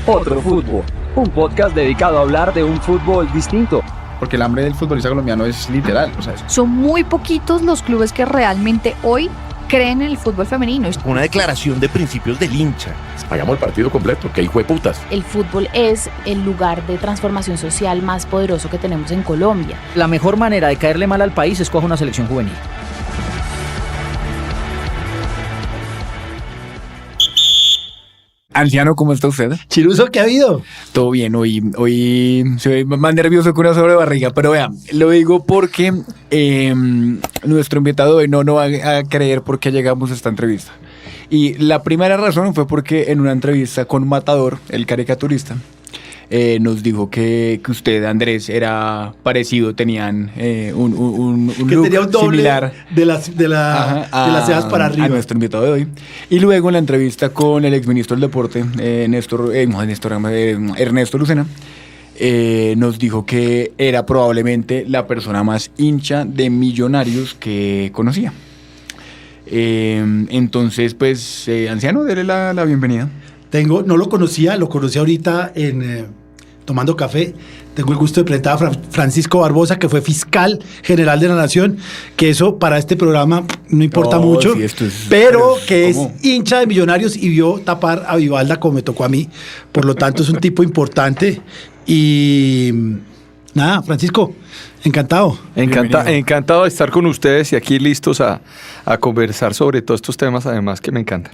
Otro Fútbol, un podcast dedicado a hablar de un fútbol distinto. Porque el hambre del futbolista colombiano es literal. Son muy poquitos los clubes que realmente hoy creen en el fútbol femenino. Una declaración de principios del hincha. Vayamos al partido completo, que hijo de putas. El fútbol es el lugar de transformación social más poderoso que tenemos en Colombia. La mejor manera de caerle mal al país es coger una selección juvenil. Anciano, ¿cómo está usted? Chiruso, ¿qué ha habido? Todo bien, hoy soy más nervioso que una sobrebarriga, pero vea, lo digo porque nuestro invitado hoy no va a creer por qué llegamos a esta entrevista. Y la primera razón fue porque en una entrevista con Matador, el caricaturista, nos dijo que usted, Andrés, era parecido, tenían un look tenía un doble similar de las cejas para arriba. A nuestro invitado de hoy. Y luego en la entrevista con el exministro del Deporte, Ernesto Lucena, nos dijo que era probablemente la persona más hincha de Millonarios que conocía. Entonces, pues, anciano, dele la bienvenida. No lo conocí ahorita tomando café. Tengo el gusto de presentar a Francisco Barbosa, que fue fiscal general de la Nación, que eso para este programa no importa mucho, sí, pero es hincha de Millonarios y vio tapar a Vivalda como me tocó a mí. Por lo tanto, es un tipo importante. Y nada, Francisco, encantado. Encantado de estar con ustedes y aquí listos a conversar sobre todos estos temas, además que me encantan.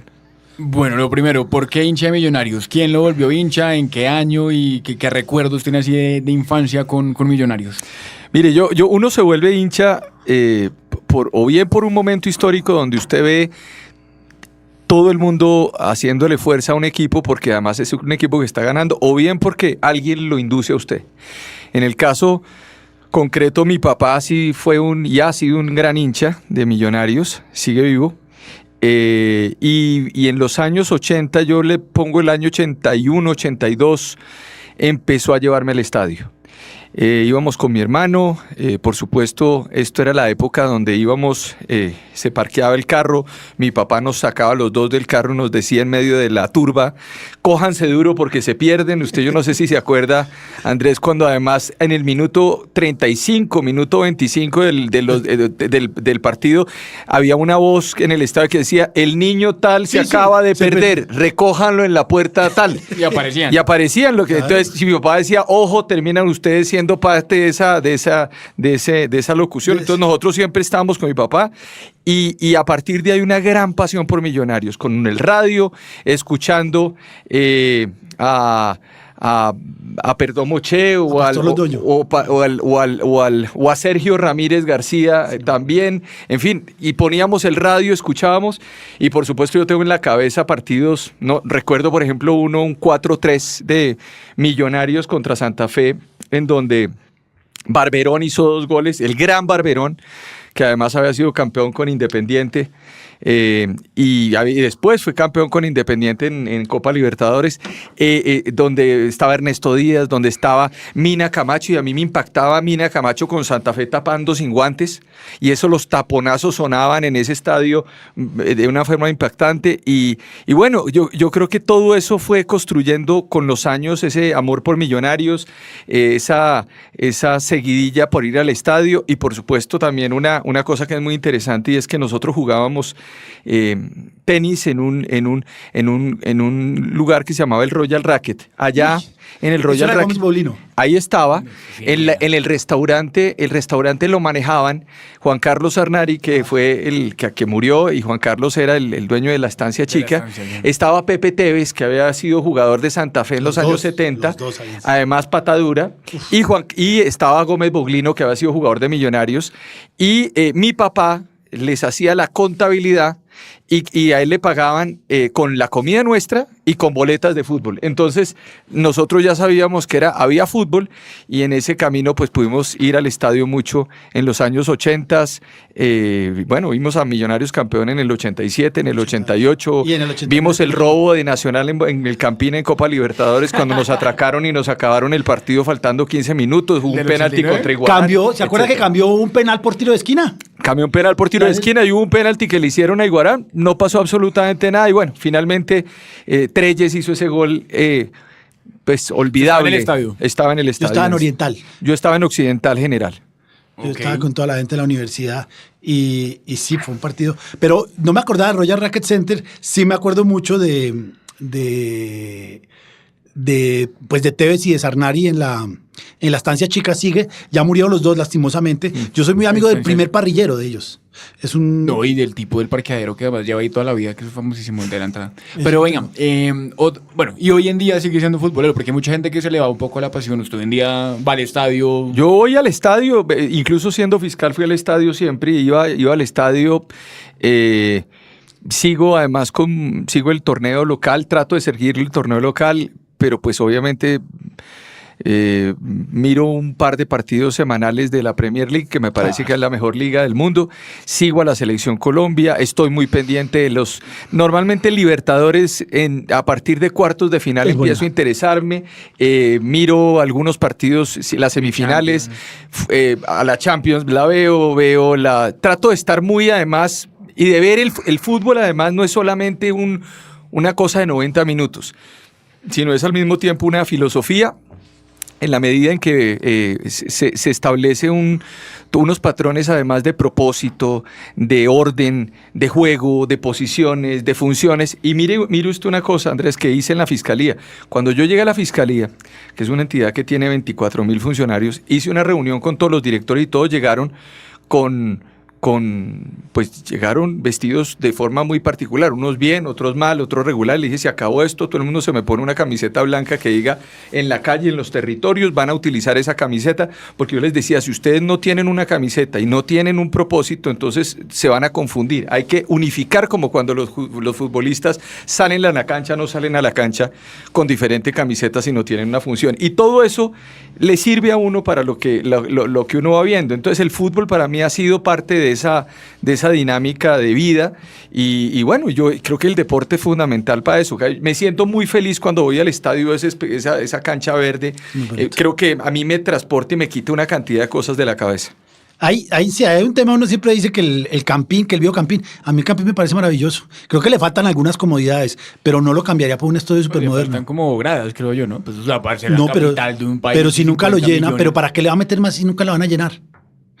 Bueno, lo primero, ¿por qué hincha de Millonarios? ¿Quién lo volvió hincha? ¿En qué año? ¿Y qué recuerdos tiene así de infancia con Millonarios? Mire, uno se vuelve hincha o bien por un momento histórico donde usted ve todo el mundo haciéndole fuerza a un equipo porque además es un equipo que está ganando, o bien porque alguien lo induce a usted. En el caso concreto, mi papá sí ha sido un gran hincha de Millonarios, sigue vivo. Y en los años 80, yo le pongo el año 81, 82, empezó a llevarme al estadio. Íbamos con mi hermano, por supuesto, esto era la época donde íbamos, se parqueaba el carro, mi papá nos sacaba los dos del carro, nos decía en medio de la turba, cójanse duro porque se pierden. Yo no sé si se acuerda, Andrés, cuando además en el minuto 35, minuto 25 del partido, había una voz en el estadio que decía, el niño tal se acaba de perder, recójanlo en la puerta tal. Y aparecían. Entonces, si mi papá decía, ojo, terminan ustedes siendo parte de esa locución. Entonces nosotros siempre estábamos con mi papá y a partir de ahí una gran pasión por Millonarios, con el radio, escuchando a Perdomo Che o a Sergio Ramírez García también, en fin, y poníamos el radio, escuchábamos, y por supuesto yo tengo en la cabeza partidos, no recuerdo por ejemplo un 4-3 de Millonarios contra Santa Fe, en donde Barberón hizo 2 goles, el gran Barberón, que además había sido campeón con Independiente, y después fue campeón con Independiente en Copa Libertadores, donde estaba Ernesto Díaz, donde estaba Mina Camacho, y a mí me impactaba Mina Camacho con Santa Fe tapando sin guantes, y eso, los taponazos sonaban en ese estadio de una forma impactante, y bueno, yo creo que todo eso fue construyendo con los años ese amor por Millonarios, esa seguidilla por ir al estadio, y por supuesto también una cosa que es muy interesante, y es que nosotros jugábamos tenis en un lugar que se llamaba el Royal Racket. Allá en el Royal Racket, ahí estaba, en el restaurante lo manejaban Juan Carlos Arnari, que fue el que murió, y Juan Carlos era el dueño de la Estancia Chica. Estaba Pepe Tevez, que había sido jugador de Santa Fe en los años 70, además patadura, y estaba Gómez Boglino, que había sido jugador de Millonarios, y mi papá les hacía la contabilidad y a él le pagaban con la comida nuestra y con boletas de fútbol. Entonces nosotros ya sabíamos que había fútbol, y en ese camino pues pudimos ir al estadio mucho en los años 80. Bueno, vimos a Millonarios campeón en el 87, en el 88, y en el 89 vimos el robo de Nacional en el Campín en Copa Libertadores, cuando nos atracaron y nos acabaron el partido faltando 15 minutos, hubo un penalti contra Iguala. ¿Se acuerda que cambió un penal por tiro de esquina? Cambió un penal por tiro de esquina y hubo un penalti que le hicieron a Iguarán, no pasó absolutamente nada, y bueno, finalmente Trelles hizo ese gol pues olvidable. ¿Estaba en el estadio? Estaba en el Yo estadio. estaba en Oriental. Yo estaba en Occidental General. Yo estaba con toda la gente de la universidad y sí, fue un partido. Pero no me acordaba de Royal Racket Center, sí me acuerdo mucho de Tevez y de Sarnari en la estancia chica sigue. Ya murieron los dos, lastimosamente. Yo soy muy amigo del primer parrillero de ellos. Es un... No, y del tipo del parqueadero que además lleva ahí toda la vida, que es famosísimo de la entrada. Pero venga, bueno, y hoy en día sigue siendo futbolero, porque hay mucha gente que se le va un poco la pasión. Usted hoy en día va al estadio. Yo voy al estadio, incluso siendo fiscal fui al estadio siempre, iba al estadio. Sigo el torneo local, trato de seguir el torneo local, pero pues obviamente miro un par de partidos semanales de la Premier League, que me parece que es la mejor liga del mundo. Sigo a la Selección Colombia, estoy muy pendiente de normalmente Libertadores, a partir de cuartos de final empiezo a interesarme, miro algunos partidos, las semifinales, a la Champions la veo, trato de estar muy además, y de ver el fútbol además no es solamente una cosa de 90 minutos, sino es al mismo tiempo una filosofía, en la medida en que se establece unos patrones además de propósito, de orden, de juego, de posiciones, de funciones. Y mire usted una cosa, Andrés, que hice en la Fiscalía. Cuando yo llegué a la Fiscalía, que es una entidad que tiene 24.000 funcionarios, hice una reunión con todos los directores y todos llegaron pues llegaron vestidos de forma muy particular, unos bien, otros mal, otros regular. Le dije, se acabó esto, todo el mundo se me pone una camiseta blanca que diga en la calle, en los territorios, van a utilizar esa camiseta, porque yo les decía, si ustedes no tienen una camiseta y no tienen un propósito, entonces se van a confundir. Hay que unificar, como cuando los futbolistas salen a la cancha, no salen a la cancha con diferente camiseta si no tienen una función. Y todo eso le sirve a uno para lo que uno va viendo. Entonces el fútbol para mí ha sido parte de esa dinámica de vida y bueno, yo creo que el deporte es fundamental para eso. Me siento muy feliz cuando voy al estadio, esa cancha verde. Creo que a mí me transporta y me quita una cantidad de cosas de la cabeza. Ahí sí, hay un tema, uno siempre dice que el Campín, que el viejo Campín, a mí el Campín me parece maravilloso. Creo que le faltan algunas comodidades, pero no lo cambiaría por un estadio supermoderno. Están como gradas, creo yo, ¿no? Pues para ser No, la capital de un país. pero si nunca lo llena, millones. pero ¿para qué le va a meter más si nunca lo van a llenar?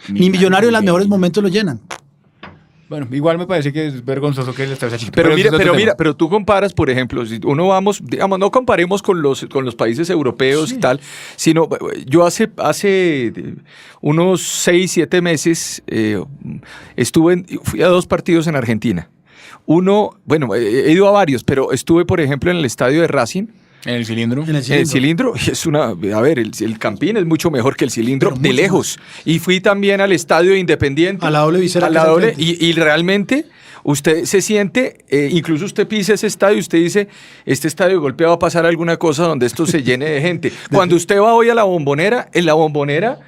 Ni Millonarios en los mejores momentos lo llenan. Bueno, igual me parece que es vergonzoso que el estadio sea chiquito. Pero tú comparas, por ejemplo, si uno digamos, no comparemos con los países europeos y tal, sino yo hace unos 6, 7 meses fui a 2 partidos en Argentina. Uno, bueno, he ido a varios, pero estuve, por ejemplo, en el estadio de Racing. ¿En el cilindro? En el Cilindro es el Campín es mucho mejor que el Cilindro, de lejos. Y fui también al estadio de Independiente. A la doble visera. Y realmente usted se siente, incluso usted pisa ese estadio y usted dice, este estadio de golpe va a pasar alguna cosa donde esto se llene de gente. Cuando usted va hoy a la Bombonera, en la Bombonera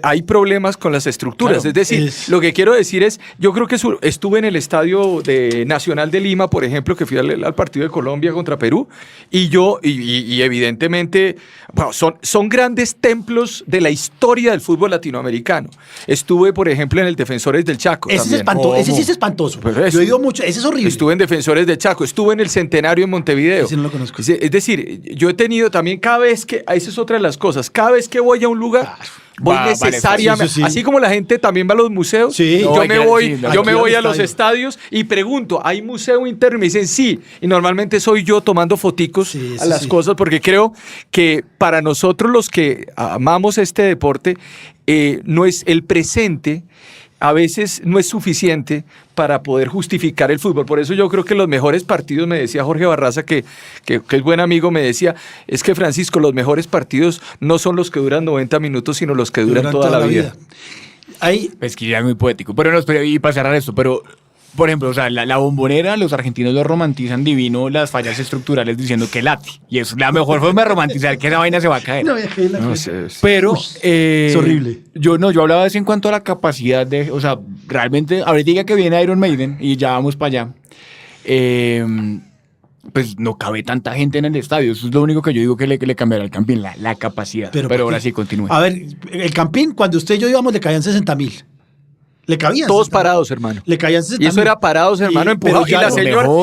hay problemas con las estructuras. Claro, es decir, lo que quiero decir es, yo creo que estuve en el estadio Nacional de Lima, por ejemplo, que fui al partido de Colombia contra Perú, y evidentemente bueno, son grandes templos de la historia del fútbol latinoamericano. Estuve, por ejemplo, en el Defensores del Chaco. Ese también. es espantoso. Ese sí es espantoso. Yo he ido mucho. Ese es horrible. Estuve en Defensores del Chaco, estuve en el Centenario en Montevideo. Ese no lo conozco. Es decir, yo he tenido también esa es otra de las cosas, cada vez que voy a un lugar, voy necesariamente, sí. Así como la gente también va a los museos, Sí. yo me voy a los estadio. estadios y pregunto, ¿hay museo interno? Me dicen sí, y normalmente soy yo tomando foticos a las cosas, porque creo que para nosotros los que amamos este deporte, no es el presente, a veces no es suficiente para poder justificar el fútbol. Por eso yo creo que los mejores partidos, me decía Jorge Barraza, que es buen amigo, me decía, es que Francisco, los mejores partidos no son los que duran 90 minutos, sino los que duran toda la vida. Es que ya es muy poético. Pero no, y para cerrar esto, pero por ejemplo, o sea, la Bombonera, los argentinos lo romantizan divino, las fallas estructurales diciendo que late. Y es la mejor forma de romantizar que esa vaina se va a caer. No sé. Pero es horrible. Yo hablaba de eso en cuanto a la capacidad de, o sea, realmente, ahorita diga que viene Iron Maiden y ya vamos para allá. Pues no cabe tanta gente en el estadio. Eso es lo único que yo digo que le cambiará al Campín, la capacidad. Pero ahora sí, continúe. A ver, el Campín, cuando usted y yo íbamos, le caían 60.000. Le cabían. Todos 60.000. parados, hermano. Le caían Y eso era parados, hermano, empujado. pero ya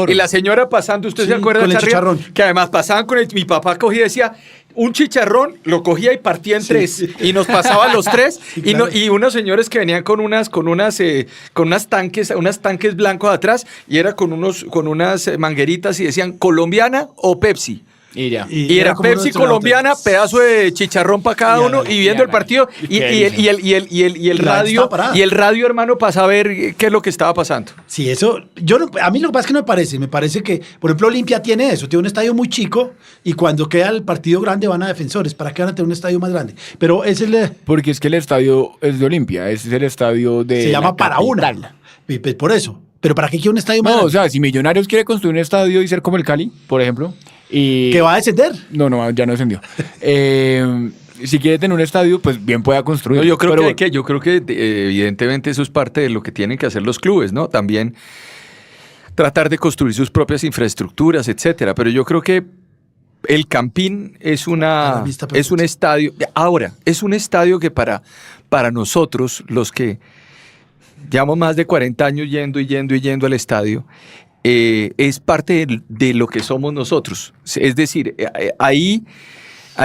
Y la señora pasando, ¿usted Sí, se acuerda con el acá arriba? chicharrón. Que además pasaban con el... Mi papá cogía y decía, un chicharrón, lo cogía y partía en tres. Y nos pasaban los tres. Sí, claro. Y unos señores que venían con unas tanques blancos atrás y era con unas mangueritas y decían, ¿colombiana o Pepsi? Y ya. Y era como Pepsi uno de colombiana, otros. pedazo de chicharrón para cada uno y viendo el partido y el La radio está parada. y el radio, hermano, para saber qué es lo que estaba pasando. Sí, eso, a mí lo que pasa es que no me parece que, por ejemplo, Olimpia tiene eso, tiene un estadio muy chico y cuando queda el partido grande van a Defensores, ¿para qué van a tener un estadio más grande? Pero es Porque es que el estadio es de Olimpia, es el estadio de. se llama la para capital. una, y pues por eso, pero ¿para qué quiere un estadio más No, o grande? sea, si Millonarios quiere construir un estadio y ser como el Cali, por ejemplo, y. ¿Que va a descender? No, ya no descendió. Si quiere tener un estadio, pues bien pueda construir. No, yo creo que evidentemente eso es parte de lo que tienen que hacer los clubes, ¿no? También tratar de construir sus propias infraestructuras, etcétera. Pero yo creo que el Campín es un estadio. Ahora, es un estadio que para nosotros, los que llevamos más de 40 años yendo al estadio, es parte de lo que somos nosotros. Es decir, ahí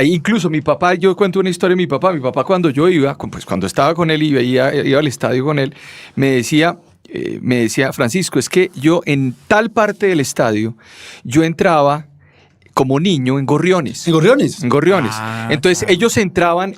incluso mi papá, yo cuento una historia de mi papá cuando yo iba, pues cuando estaba con él y iba al estadio con él, me decía, Francisco, es que yo en tal parte del estadio, yo entraba como niño en gorriones. ¿En Gorriones? En gorriones. Entonces ellos entraban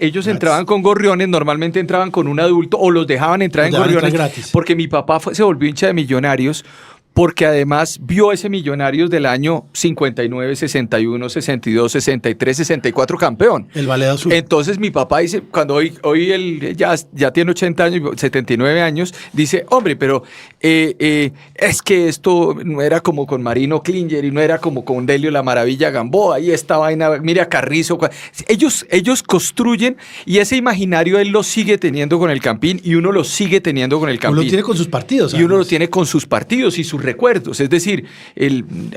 con gorriones, normalmente entraban con un adulto o los dejaban entrar en Los dejaban gorriones. entrar gratis. Porque mi papá se volvió hincha de Millonarios, porque además vio ese Millonarios del año 59, 61, 62, 63, 64 campeón. El Valeda Azul. Entonces mi papá dice, cuando hoy él ya tiene 80 años, 79 años, dice, hombre, pero es que esto no era como con Marino Klinger y no era como con Delio La Maravilla Gamboa y esta vaina, mire a Carrizo. Ellos construyen y ese imaginario él lo sigue teniendo con el Campín y uno lo sigue teniendo con el Campín. Uno lo tiene con sus partidos. Y uno lo además. tiene con sus partidos y sus recuerdos. Es decir,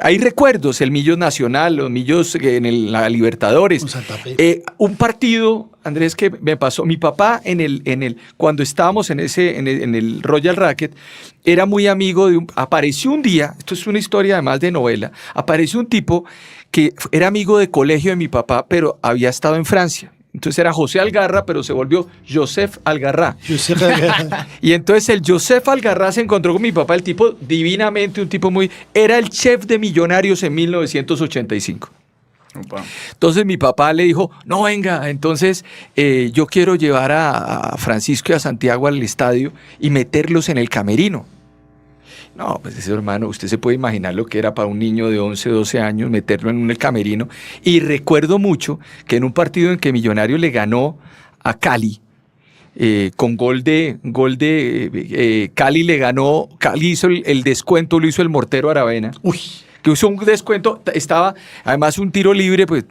hay recuerdos, el Millos Nacional, los Millos en la Libertadores. Con Santa Fe. Un partido, Andrés, que me pasó. Mi papá, cuando estábamos en el Royal Racket, era muy amigo apareció un día, esto es una historia además de novela, apareció un tipo que era amigo de colegio de mi papá, pero había estado en Francia. Entonces era José Algarra, pero se volvió Joseph Algarra. Y entonces el Joseph Algarra se encontró con mi papá, el tipo divinamente, un tipo era el chef de Millonarios en 1985. Entonces mi papá le dijo, no, venga, entonces yo quiero llevar a Francisco y a Santiago al estadio y meterlos en el camerino. No, pues ese hermano, usted se puede imaginar lo que era para un niño de 11, 12 años meterlo en el camerino. Y recuerdo mucho que en un partido en que Millonarios le ganó a Cali, con gol de Cali le ganó, Cali hizo el descuento, lo hizo el Mortero Aravena. Uy. Que usó un descuento, estaba además un tiro libre, pues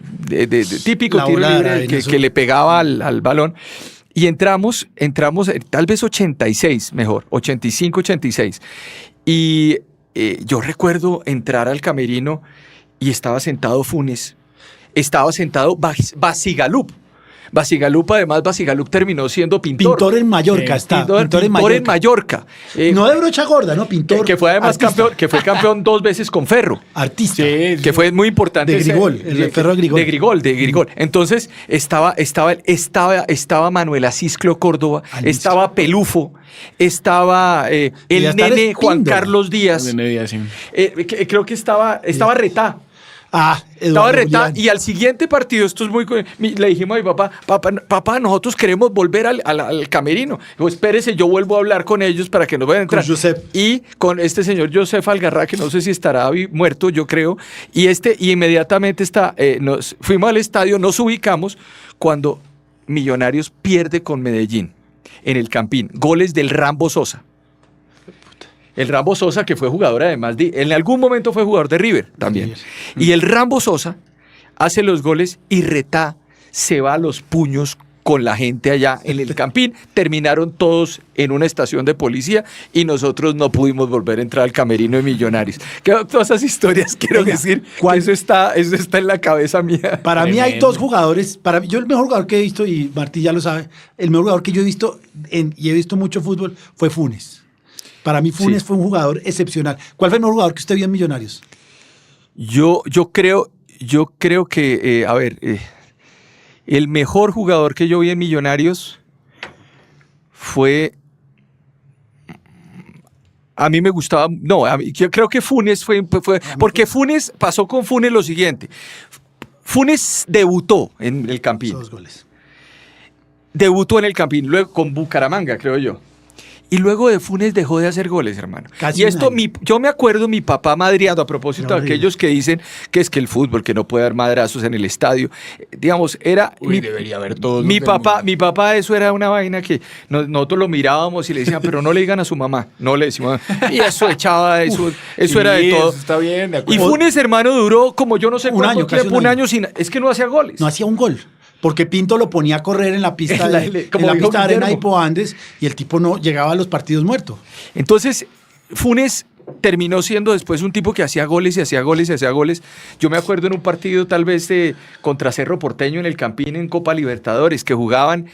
típico tiro libre que le pegaba al balón. Y entramos tal vez 86, mejor, 85, 86. Y yo recuerdo entrar al camerino y estaba sentado Funes, estaba sentado Basigalup. Además, Basigalup terminó siendo pintor. Pintor en Mallorca está. Pintor en Mallorca. No de brocha gorda, ¿no? Pintor. Que fue además campeón 2 veces con Ferro. Artista. Que fue muy importante. De Grigol, el Ferro de Grigol. De Grigol. Entonces estaba Manuel Asisclo Córdoba, estaba Pelufo, estaba el nene Juan Carlos Díaz. Creo que estaba Retá. Estaba Retá y al siguiente partido, esto es le dijimos a mi papá, nosotros queremos volver al camerino. Dijo, espérese, yo vuelvo a hablar con ellos para que nos vayan a entrar. Y con este señor Joseph Algarra, que no sé si estará muerto, yo creo, y inmediatamente nos fuimos al estadio, nos ubicamos cuando Millonarios pierde con Medellín en el Campín. Goles del Rambo Sosa. El Rambo Sosa, que fue jugador además en algún momento fue jugador de River también. Y el Rambo Sosa hace los goles y Retá se va a los puños con la gente allá en el Campín. Terminaron todos en una estación de policía y nosotros no pudimos volver a entrar al camerino de Millonarios. Que todas esas historias quiero Venga, decir, ¿cuál? eso está en la cabeza mía. Para mí hay Tremendo. dos jugadores. Para mí, yo el mejor jugador que he visto, y Martí ya lo sabe, el mejor jugador que yo he visto, y he visto mucho fútbol, fue Funes. Para mí Funes fue un jugador excepcional. ¿Cuál fue el mejor jugador que usted vio en Millonarios? Yo creo que, el mejor jugador que yo vi en Millonarios fue... A mí me gustaba... No, yo creo que Funes fue... Porque Funes, pasó con Funes lo siguiente. Funes debutó en el Campín. 2 goles. Debutó en el Campín, luego con Bucaramanga, creo yo. Y luego de Funes dejó de hacer goles, hermano. Casi Y un esto, año. yo me acuerdo mi papá madreando, a propósito de Horrible. aquellos que dicen que es que el fútbol, que no puede dar madrazos en el estadio. Digamos, era... Debería haber todos. Mi los del papá, mundo. mi papá, eso era una vaina que nosotros lo mirábamos y le decían, pero no le digan a su mamá, no le decimos. Y eso echaba, eso Sí, era de todo. eso está bien, de Y acuerdo. Funes, hermano, duró como yo no sé Un cuánto año, casi tiempo, un un año. año sin... Es que no hacía goles. No hacía un gol. Porque Pinto lo ponía a correr en la pista En la- de, como en la dijo pista de arena de Guillermo. Hippo Andes y el tipo no llegaba a los partidos muerto. Entonces, Funes terminó siendo después un tipo que hacía goles y hacía goles y hacía goles. Yo me acuerdo en un partido tal vez contra Cerro Porteño en el Campín en Copa Libertadores, que jugaban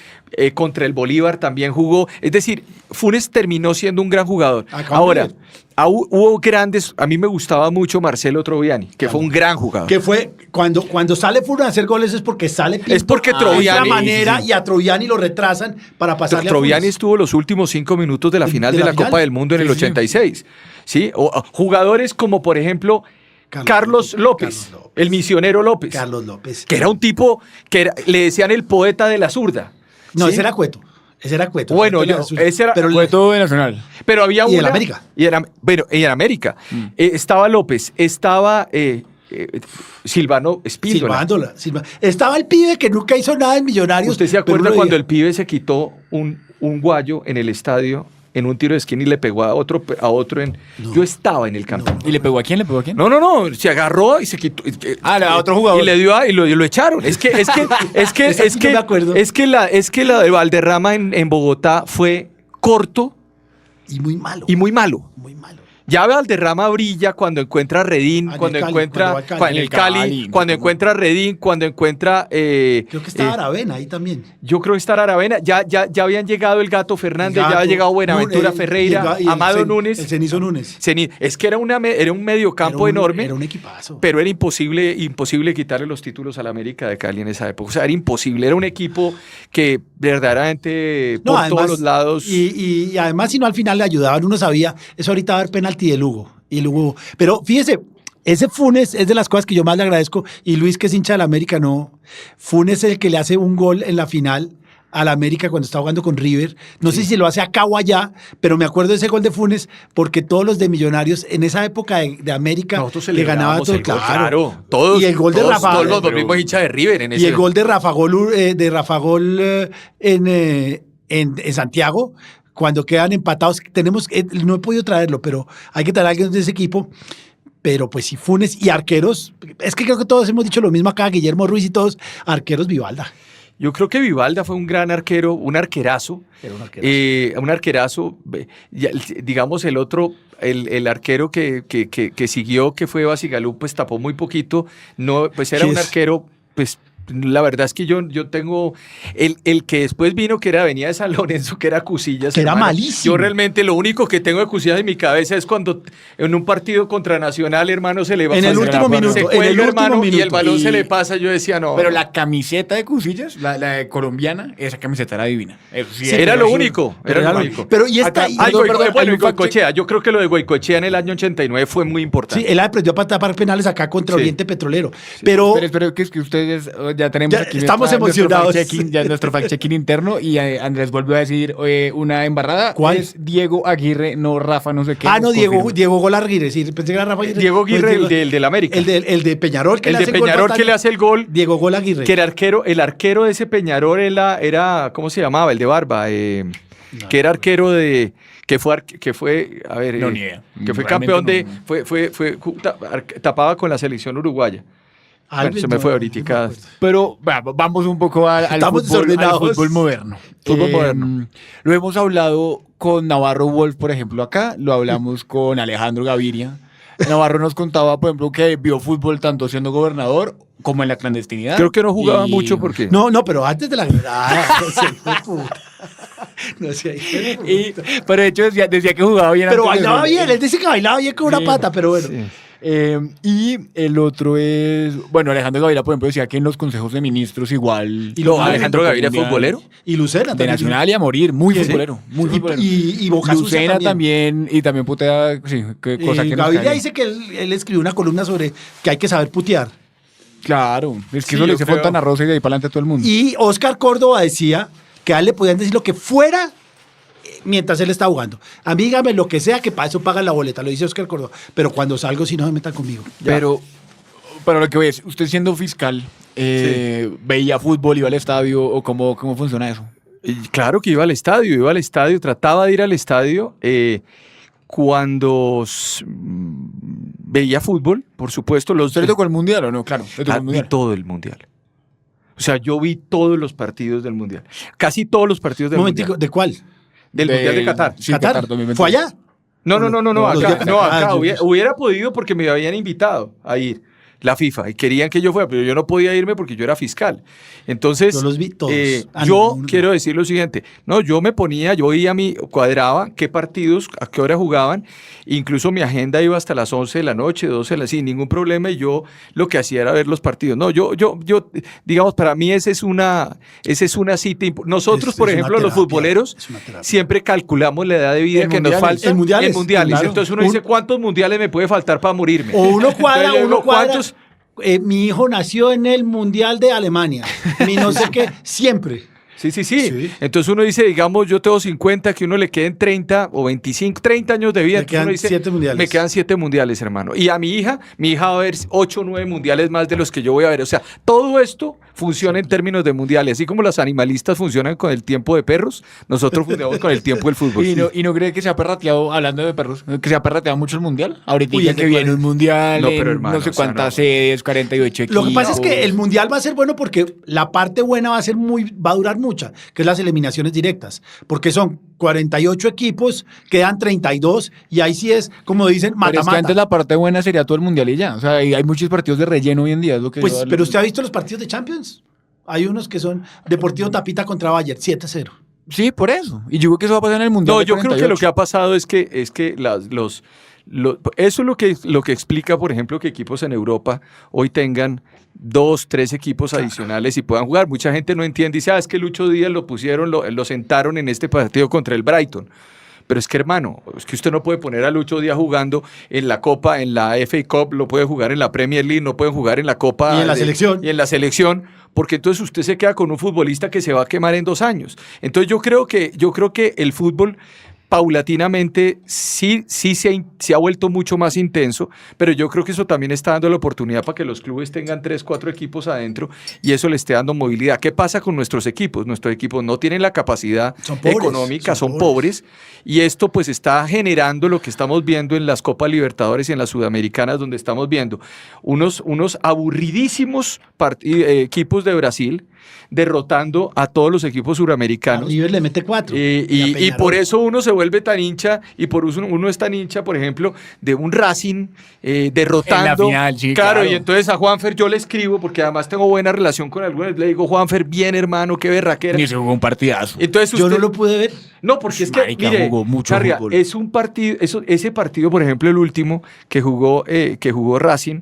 contra el Bolívar, también jugó. Es decir, Funes terminó siendo un gran jugador. Acabo Ahora, de ver. hubo grandes, a mí me gustaba mucho Marcelo Troviani, que fue un gran jugador. Que fue cuando sale Funes a hacer goles es porque sale Pinto. Es porque de Troviani- otra manera sí, sí. y a Troviani lo retrasan para pasarle Troviani a Funes. estuvo los últimos 5 minutos de la final de de la la final. Copa del Mundo en el Sí, sí. 86. ¿Sí? Jugadores como, por ejemplo, Carlos López, Carlos López. el misionero López. Carlos López. Que era un tipo le decían el poeta de la zurda. No, ¿sí? ese era Cueto. Ese era Cueto. Bueno, Cueto ese era- pero Fue todo de Nacional. Pero había Y una... el América. Bueno, y en América. Estaba López, estaba Silvano Espíndola. Estaba el pibe que nunca hizo nada en Millonarios. ¿Usted se pero acuerda uno cuando veía- el pibe se quitó un guayo en el estadio en un tiro de esquina y le pegó a otro en... Yo estaba en el campo. ¿Y le pegó a quién? ¿Le pegó a quién? No, se agarró y se quitó. A otro jugador. Y le dio y lo echaron. Es que Esa sí no me acuerdo. es que la de Valderrama en Bogotá fue corto Y muy malo. y muy malo. Muy malo. Ya Valderrama brilla cuando encuentra a Redín, En cuando el Cali, encuentra cuando va al Cali. en el Cali, cuando encuentra a Redín, cuando encuentra Creo que estaba Aravena ahí también. yo creo que está Aravena, ya habían llegado el Gato Fernández, ya había llegado Buenaventura Ferreira, Amado Núñez. El Cenizo Núñez. Es que era un mediocampo enorme. Era un equipazo. Pero era imposible quitarle los títulos a la América de Cali en esa época. O sea, era imposible. Era un equipo que verdaderamente por además, todos los lados... Y además, si no al final le ayudaban, uno sabía, eso ahorita va a haber penalti de Lugo. Y Lugo. Pero fíjese, ese Funes es de las cosas que yo más le agradezco. Y Luis, que es hincha de la América, no. Funes es el que le hace un gol en la final a la América cuando está jugando con River. No sé si lo hace acá o allá, pero me acuerdo de ese gol de Funes porque todos los de Millonarios en esa época de América Nosotros le ganaba todo. el gol, claro. Todos, y el gol de todos, Rafa. todos los volvimos hincha de River en ese... Y el gol de Rafa Gol en Santiago, cuando quedan empatados, no he podido traerlo, pero hay que traer a alguien de ese equipo. Pero pues si Funes y arqueros, es que creo que todos hemos dicho lo mismo acá, Guillermo Ruiz y todos, arqueros Vivalda. Yo creo que Vivalda fue un gran arquero, un arquerazo. Era un arquerazo. Un arquerazo. Digamos, el otro, el arquero que siguió, que fue Basigalú, pues tapó muy poquito. No, pues era un arquero, pues la verdad es que yo tengo el que después vino, que era venía de San Lorenzo, que era Cusillas. Que era hermano. malísimo. Yo realmente lo único que tengo de Cusillas en mi cabeza es cuando en un partido contra Nacional, hermano, se le va En el último minuto, se en cuelga, el último hermano, y el minuto. balón Y- se le pasa. Yo decía, no. Pero la camiseta de Cusillas, la de colombiana, esa camiseta era divina. Eso sí, era lo sí. único. Era lo único. Pero y esta. Acá- y- Perdón, perdón, hay Bueno, y un fact check. Goicoechea, yo creo que lo de Goicoechea en el año 89 fue muy sí, importante. él aprendió a tapar penales acá contra Sí. Oriente Petrolero. Pero Pero que es que ustedes ya tenemos Ya aquí estamos nuestro emocionados. fact-checking, ya nuestro fact-checking interno y Andrés volvió a decir una embarrada. ¿Cuál? Es Diego Aguirre, no Rafa, no sé qué. no, nos Diego confirma. Gol Aguirre, sí, pensé que era Rafa Aguirre. Diego Aguirre, No, el del América. El de Peñarol, que El le de hace el gol Peñarol que bastante. le hace el gol. Diego Gol Aguirre. Que el arquero de ese Peñarol era ¿cómo se llamaba? El de barba. Que era arquero de... Que fue, a ver... No, ni idea. Que fue Realmente campeón de... no. Tapaba con la selección uruguaya. Bueno, se me fue ahorita. Pero vamos un poco al Estamos fútbol, desordenados. moderno. Fútbol moderno. Lo hemos hablado con Navarro Wolf, por ejemplo, acá. Lo hablamos con Alejandro Gaviria. Navarro nos contaba, por ejemplo, que vio fútbol tanto siendo gobernador como en la clandestinidad. Creo que no jugaba Y- mucho porque... No, pero antes de la guerra. No sé, pero de hecho decía que jugaba bien. pero antes de bailaba eso. bien, él dice que bailaba bien con una Sí. pata, pero bueno. Sí. Y el otro es, bueno, Alejandro Gaviria, por ejemplo, decía que en los consejos de ministros igual. Y lo- Alejandro Gaviria, Mundial, ¿futbolero? Y Lucena De también. Nacional y a morir, muy Sí. futbolero, muy Y- futbolero. y Boca Sucia Lucena también. y también putea, sí, cosa que nos Gaviria cae. dice que él escribió una columna sobre que hay que saber putear. Claro, es que Sí, eso le yo dice creo. Fontana Rosa y de ahí para adelante a todo el mundo. Y Oscar Córdoba decía que a él le podían decir lo que fuera mientras él está jugando. A mí dígame lo que sea, que para eso pagan la boleta, lo dice Oscar Córdoba. Pero cuando salgo, si no se metan conmigo. Pero lo que voy es, usted siendo fiscal, ¿veía fútbol, iba al estadio o cómo funciona eso? Y claro que iba al estadio, trataba de ir al estadio cuando veía fútbol, por supuesto. ¿Usted le tocó el mundial o no? Claro, le tocó el Vi mundial. todo el mundial. O sea, yo vi todos los partidos del mundial. Casi todos los partidos del Un momentico, mundial. ¿de cuál? Del mundial de Qatar. Sí, ¿Qatar? Qatar 2022. ¿Fue allá? No, Los acá. días- No, acá. yo- Hubiera podido porque me habían invitado a ir. La FIFA, y querían que yo fuera, pero yo no podía irme porque yo era fiscal. Entonces, Yo los vi todos. yo No. quiero decir lo siguiente, no, yo me ponía, yo veía cuadraba qué partidos, a qué hora jugaban, incluso mi agenda iba hasta las 11 de la noche, 12 de la sin ningún problema, y yo lo que hacía era ver los partidos. No, yo digamos, para mí esa es una cita. Nosotros, Es por una ejemplo, los terapia, futboleros, es una terapia. siempre calculamos la edad de vida En que nos mundiales, falta en mundiales, claro. Entonces uno dice, ¿cuántos mundiales me puede faltar para morirme? O uno cuadra, Entonces, uno cuadra. ¿cuántos? Mi hijo nació en el Mundial de Alemania. Mi no sé qué, siempre. Sí. Sí. Entonces uno dice, digamos, yo tengo 50, que uno le queden 30 o 25, 30 años de vida. Le Entonces uno quedan dice, 7 mundiales. Me quedan 7 mundiales, hermano. Y a mi hija va a ver 8 o 9 mundiales más de los que yo voy a ver. O sea, todo esto funciona en términos de mundiales. Así como los animalistas funcionan con el tiempo de perros, nosotros funcionamos con el tiempo del fútbol. ¿Y no cree que se ha perrateado, hablando de perros, que se ha perrateado mucho el mundial? Ahorita Uy, ya el que de viene 40. un mundial, No, pero en hermano, no sé o sea, cuántas no. sedes, 48 equipos. Lo que pasa es que el Mundial va a ser bueno porque la parte buena va a durar mucha, que es las eliminaciones directas. Porque son 48 equipos, quedan 32 y ahí sí es, como dicen, Pero es que mata-mata. antes la parte buena sería todo el mundial y ya. O sea, hay muchos partidos de relleno hoy en día. Es lo que Pues, yo- pero usted ha visto los partidos de Champions. Hay unos que son Deportivo Tapita contra Bayern, 7-0. Sí, por eso. Y yo creo que eso va a pasar en el mundial. No, de yo creo que 48. lo que ha pasado es que eso es lo que explica, por ejemplo, que equipos en Europa hoy tengan 2, 3 equipos adicionales y puedan jugar. Mucha gente no entiende y dice, es que Lucho Díaz lo pusieron, lo sentaron en este partido contra el Brighton. Pero es que, hermano, es que usted no puede poner a Lucho Díaz jugando en la Copa, en la FA Cup, lo puede jugar en la Premier League, no puede jugar en la Copa. Y en la selección. Y en la selección, porque entonces usted se queda con un futbolista que se va a quemar en 2 años. Entonces yo creo que el fútbol paulatinamente sí se ha vuelto mucho más intenso, pero yo creo que eso también está dando la oportunidad para que los clubes tengan 3, 4 equipos adentro y eso le esté dando movilidad. ¿Qué pasa con nuestros equipos? Nuestros equipos no tienen la capacidad Son pobres, económica, son son pobres y esto pues está generando lo que estamos viendo en las Copas Libertadores y en las Sudamericanas, donde estamos viendo unos aburridísimos equipos de Brasil derrotando a todos los equipos A suramericanos. River le mete 4. Y por eso uno se vuelve tan hincha y por eso uno es tan hincha, por ejemplo, de un Racing derrotando. En la final, sí, claro, claro. y entonces a Juanfer yo le escribo, porque además tengo buena relación con algunos, le digo, Juanfer, bien hermano, qué berraquera. Ni se jugó un partidazo. Entonces Yo usted, no lo pude ver. no, porque es que, Marica, mire, jugó mucho Charria, fútbol. es un partido, ese partido, por ejemplo, el último que jugó Racing,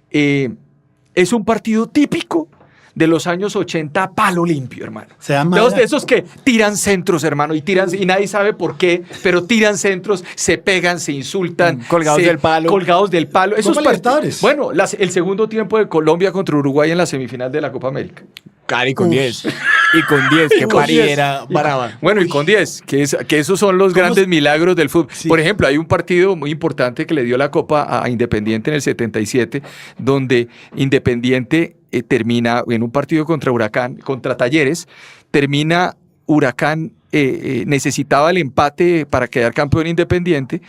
es un partido típico de los años 80, palo limpio, hermano. Se llama- De esos que tiran centros, hermano, y nadie sabe por qué, pero tiran centros, se pegan, se insultan. Colgados del palo. Colgados del palo. Esos Copa Libertadores. Bueno, el segundo tiempo de Colombia contra Uruguay en la semifinal de la Copa América. Cari con 10. Y con 10, que Con 10. pariera brava. Bueno, y con 10, que esos son los grandes milagros del fútbol. Sí. Por ejemplo, hay un partido muy importante que le dio la Copa a Independiente en el 77, donde Independiente termina en un partido contra Talleres, termina Huracán, necesitaba el empate para quedar campeón Independiente,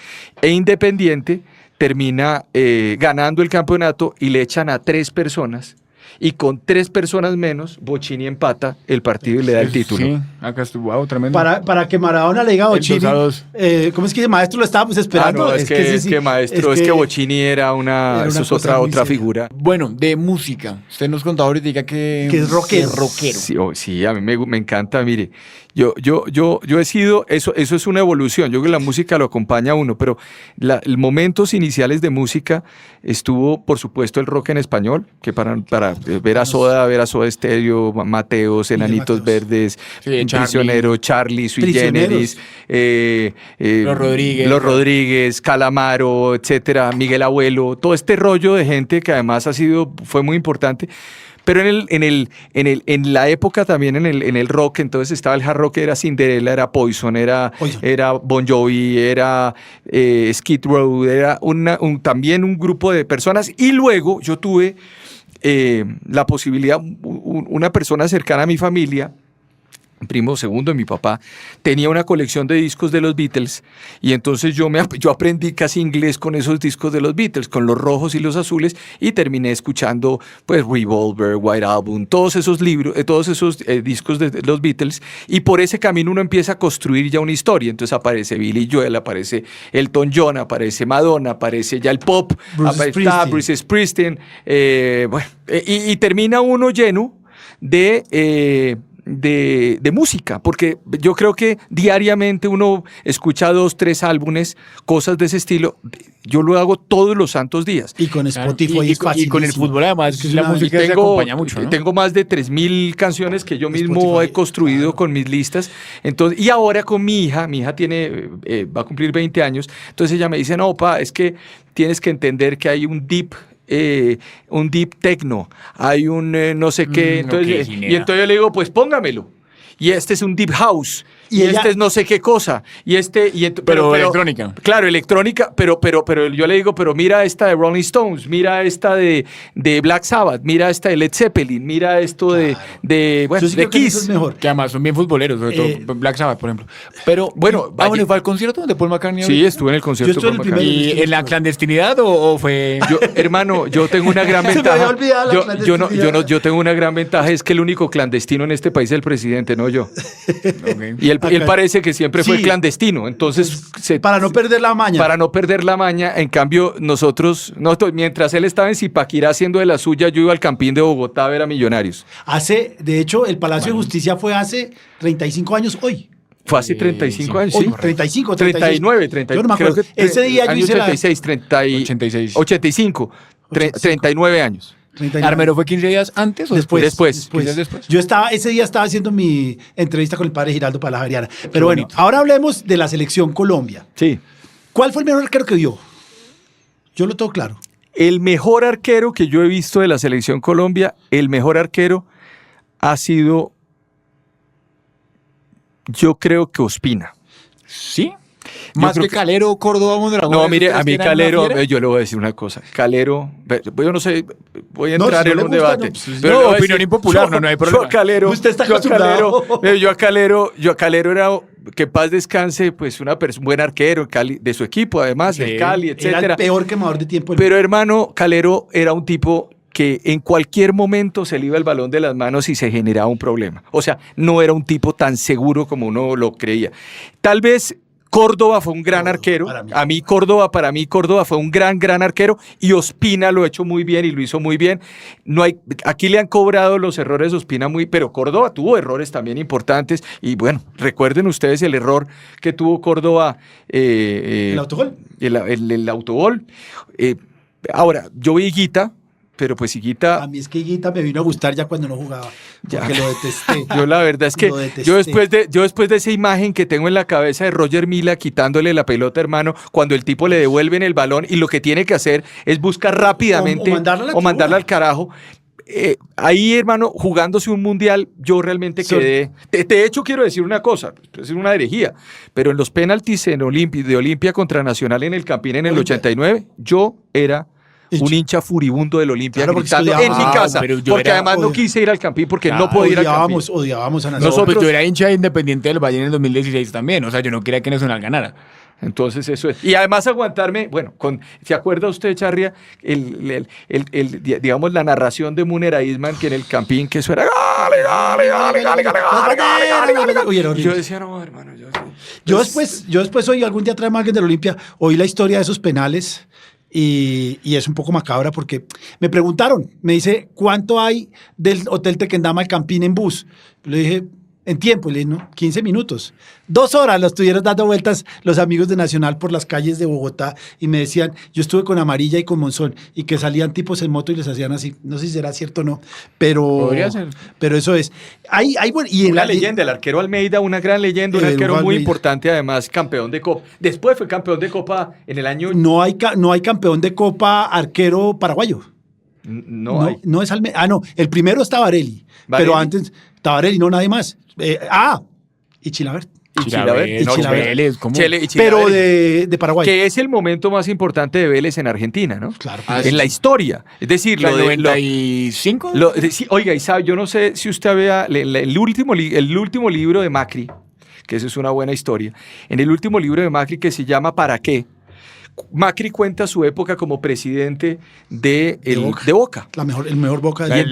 e Independiente termina ganando el campeonato y le echan a 3 personas. Y con 3 personas menos, Bochini empata el partido y le da el título. Sí, acá estuvo, tremendo. Para que Maradona le diga a Bochini, 2-2. ¿cómo es que maestro lo estábamos esperando? No, es que maestro, es que Bochini era una cosa eso es otra muy seria. figura. Bueno, de música. Usted nos contaba ahorita que es rockero. Sí, a mí me encanta, mire. Yo he sido, eso es una evolución. Yo creo que la música lo acompaña a uno, pero los momentos iniciales de música estuvo, por supuesto, el rock en español, que para ver a Soda Stereo, Mateos, Enanitos Verdes, Sí, Prisionero, Charlie, Sui Generis, Los Rodríguez, Calamaro, etcétera, Miguel Abuelo, todo este rollo de gente que además fue muy importante. Pero en la época también en el rock, entonces estaba el hard rock, era Cinderella, era Poison, era Bon Jovi, era Skid Row, era también un grupo de personas. Y luego yo tuve la posibilidad, una persona cercana a mi familia, primo segundo de mi papá, tenía una colección de discos de los Beatles y entonces yo aprendí casi inglés con esos discos de los Beatles, con los rojos y los azules, y terminé escuchando pues Revolver, White Album, todos esos libros, todos esos discos de los Beatles, y por ese camino uno empieza a construir ya una historia. Entonces aparece Billy Joel, aparece Elton John, aparece Madonna, aparece ya el pop, Bruce Springsteen, y termina uno lleno de música, porque yo creo que diariamente uno escucha 2, 3 álbumes, cosas de ese estilo. Yo lo hago todos los santos días. Y con Spotify y con el fútbol además, Es la una- música se acompaña mucho, ¿no? Tengo más de 3,000 canciones que yo mismo Spotify, he construido claro. con mis listas. Entonces, y ahora con mi hija tiene, va a cumplir 20 años, entonces ella me dice, no, pa, es que tienes que entender que hay un deep techno, hay un no sé qué, entonces, y entonces yo le digo, pues póngamelo. Y este es un deep house. Y ella- este es no sé qué cosa. Pero electrónica. Claro, electrónica, pero yo le digo, pero mira esta de Rolling Stones, mira esta de Black Sabbath, mira esta de Led Zeppelin, mira esto de Yo sí de creo que eso Kiss. es mejor. Que además son bien futboleros, sobre todo Black Sabbath, por ejemplo. Pero, Bueno, bueno, ¿fue al concierto de Paul McCartney? Sí, ahorita? estuve en el concierto. Yo estuve en con el primer- McCartney. ¿Y en la clandestinidad o fue...? Hermano, yo tengo una gran Se me ventaja. había olvidado la clandestinidad. Yo tengo una gran ventaja, es que el único clandestino en este país es el presidente, no yo. Ok. Y él parece que siempre fue Sí. clandestino, entonces Para no perder la maña. para no perder la maña. En cambio, nosotros, mientras él estaba en Zipaquirá haciendo de la suya, yo iba al Campín de Bogotá a ver a Millonarios. De hecho, el Palacio de Justicia fue hace 35 años hoy. Fue hace 35 años, Hoy, sí. 35, 39, 30. Yo no me acuerdo. Ese día yo año hice 86, 85, 39 años. 39. ¿Armero fue 15 días antes o Después. después? 15 días después. Ese día estaba haciendo mi entrevista con el padre Giraldo para la Javeriana. Pero bueno, bonito. ahora hablemos de la selección Colombia. Sí. ¿Cuál fue el mejor arquero que vio? Yo lo tengo claro. El mejor arquero que yo he visto de la selección Colombia, el mejor arquero ha sido, yo creo que Ospina. ¿Sí? Más creo que que- Calero, Córdoba, Mondragón. No, mire, a ¿ustedes mí eran una Calero, fiera? yo le voy a decir una cosa. Calero, yo no sé, voy a No, entrar si no en le un gusta, debate. no, pues, pero no, le voy a opinión impopular, no hay problema. Yo a Calero, Usted está yo a Calero, acostumbrado. yo a Calero era, que paz descanse, pues un buen arquero de su equipo, además, del Cali, Era etcétera. el peor quemador de tiempo. Pero hermano, Calero era un tipo que en cualquier momento se le iba el balón de las manos y se generaba un problema. O sea, no era un tipo tan seguro como uno lo creía. Tal vez Córdoba fue un gran arquero. Para mí Córdoba fue un gran arquero, y Ospina lo ha hecho muy bien y lo hizo muy bien. Aquí le han cobrado los errores de Ospina pero Córdoba tuvo errores también importantes, y bueno, recuerden ustedes el error que tuvo Córdoba. ¿El autogol? El autogol. Ahora, yo vi Higuita, pero pues Higuita... A mí es que Higuita me vino a gustar ya cuando no jugaba. Porque lo detesté. Yo la verdad es que Lo detesté. yo después de esa imagen que tengo en la cabeza de Roger Mila quitándole la pelota, hermano, cuando el tipo le devuelven el balón y lo que tiene que hacer es buscar rápidamente O mandarla al carajo. Ahí, hermano, jugándose un mundial, yo realmente quedé... De hecho, quiero decir una cosa, es una herejía, pero en los penaltis de Olimpia contra Nacional en el Campín en el 89, yo era... un hincha furibundo del Olimpia, Claro, porque gritando en mi casa, pero yo porque era- además no quise ir al Campín porque no podía ir al Campín. Odiábamos a No, Nacional. pues yo era hincha de Independiente del Valle en el 2016 también. O sea, yo no quería que Nacional ganara. Entonces eso es. Y además aguantarme, bueno, ¿se acuerda usted, Charria, digamos, la narración de Munera Isman, que en el Campín, que eso era Oye, yo decía, no, hermano, yo después oí, algún día trae alguien del Olimpia, oí la historia de esos penales y es un poco macabra porque me preguntaron, me dice, ¿cuánto hay del Hotel Tequendama al Campín en bus? Le dije, en tiempo, le dije, no, 15 minutos. 2 horas los estuvieron dando vueltas los amigos de Nacional por las calles de Bogotá y me decían, yo estuve con Amarilla y con Monzón y que salían tipos en moto y les hacían así. No sé si será cierto o no, pero... Podría ser. Pero eso es. Bueno, y en una leyenda, el arquero Almeida, una gran leyenda, un arquero muy importante, además campeón de Copa. Después fue campeón de Copa en el año... No hay campeón de Copa arquero paraguayo. No hay. No es Almeida. No, el primero está Varelli. Pero antes Tabarelli, no nadie más. Y Chilavert. Vélez, ¿cómo? Pero de Paraguay. Que es el momento más importante de Vélez en Argentina, ¿no? Claro. En la historia. Es decir, ¿lo de 95? Sí, oiga, y sabe, yo no sé si usted vea el último libro de Macri, que eso es una buena historia. En el último libro de Macri, que se llama ¿Para qué?, Macri cuenta su época como presidente de Boca. El mejor Boca de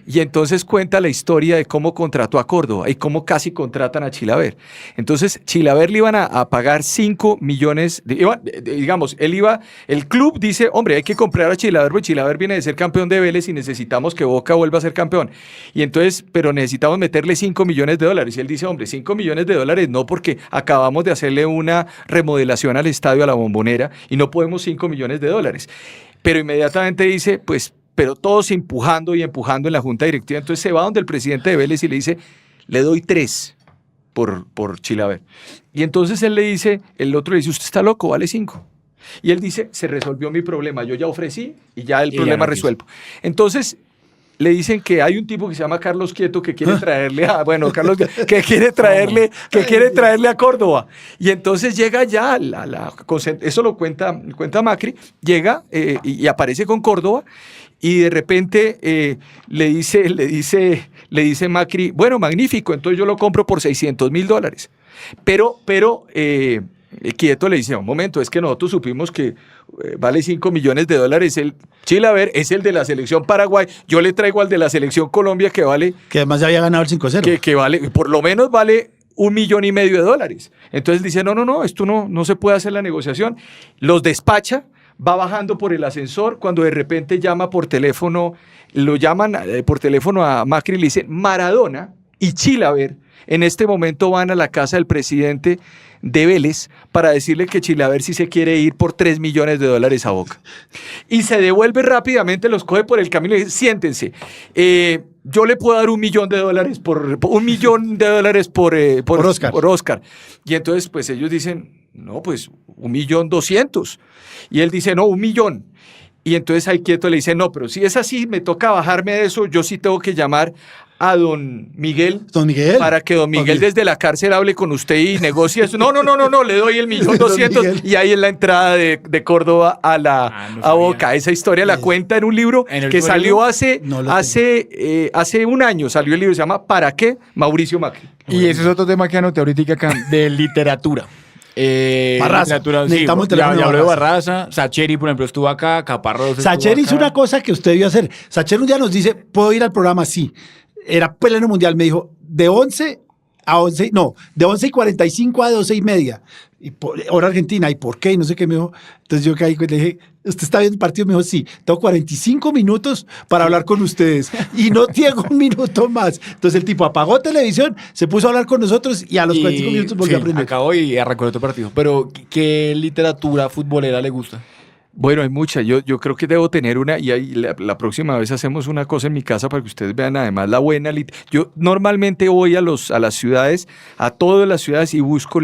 y entonces cuenta la historia de cómo contrató a Córdoba y cómo casi contratan a Chilavert. Entonces, Chilavert le iban a pagar 5 millones. El club dice, hombre, hay que comprar a Chilavert, porque Chilavert viene de ser campeón de Vélez y necesitamos que Boca vuelva a ser campeón. Y entonces, pero necesitamos meterle $5 millones. Y él dice, hombre, $5 millones no, porque acabamos de hacerle una remodelación al estadio, a la Bombonera, y no podemos $5 millones. Pero inmediatamente dice, pues, pero todos empujando en la junta directiva. Entonces se va donde el presidente de Vélez y le dice, le doy 3 por Chilavert. Y entonces el otro le dice, usted está loco, vale 5. Y él dice, se resolvió mi problema, yo ya ofrecí y ya el problema resuelto. Entonces le dicen que hay un tipo que se llama Carlos Quieto que quiere traerle que quiere traerle a Córdoba. Y entonces llega ya eso lo cuenta Macri, llega y aparece con Córdoba y de repente le dice Macri, bueno, magnífico, entonces yo lo compro por $600,000. Pero Quieto le dice, un momento, es que nosotros supimos que vale $5 millones. El Chilavert es el de la selección Paraguay, yo le traigo al de la selección Colombia que vale... Que además ya había ganado el 5-0. Que vale, por lo menos vale $1,5 millones. Entonces dice, no, esto no se puede hacer la negociación. Los despacha, va bajando por el ascensor, cuando de repente llaman por teléfono a Macri y le dicen, Maradona y Chilavert en este momento van a la casa del presidente de Vélez para decirle que Chilavert sí se quiere ir por $3 millones a Boca. Y se devuelve rápidamente, los coge por el camino y dice, siéntense, yo le puedo dar $1 millón por Oscar. Y entonces pues ellos dicen, no, pues $1,200,000. Y él dice, no, $1 millón. Y entonces ahí Quieto le dice, no, pero si es así, me toca bajarme de eso, yo sí tengo que llamar a don Miguel, para que don Miguel desde la cárcel hable con usted y negocie eso. No, le doy $1,200,000 y ahí es la entrada de Córdoba a Boca. Esa historia la cuenta en un libro que salió hace un año, salió el libro, se llama ¿Para qué? Mauricio Macri. Y ese es otro tema que anoté ahorita acá, de literatura. Barraza. Necesitamos ya habló de Barraza. Sacheri, por ejemplo, estuvo acá. Caparrós. Sacheri hizo una cosa que usted debió hacer. Sacheri un día nos dice, ¿puedo ir al programa? Sí. Era pleno mundial. Me dijo, de 11:45 a 12:30. Hora argentina. ¿Y por qué? Y no sé qué me dijo. Entonces yo caí y le dije, ¿usted está viendo el partido? Me dijo, sí. Tengo 45 minutos para hablar con ustedes. Y no tengo un minuto más. Entonces el tipo apagó televisión, se puso a hablar con nosotros y a los 45 minutos volvió a aprender. Acabó y arrancó otro partido. Pero, ¿qué literatura futbolera le gusta? Bueno, hay mucha. Yo creo que debo tener una y ahí la próxima vez hacemos una cosa en mi casa para que ustedes vean además la buena. Yo normalmente voy a las ciudades, a todas las ciudades y busco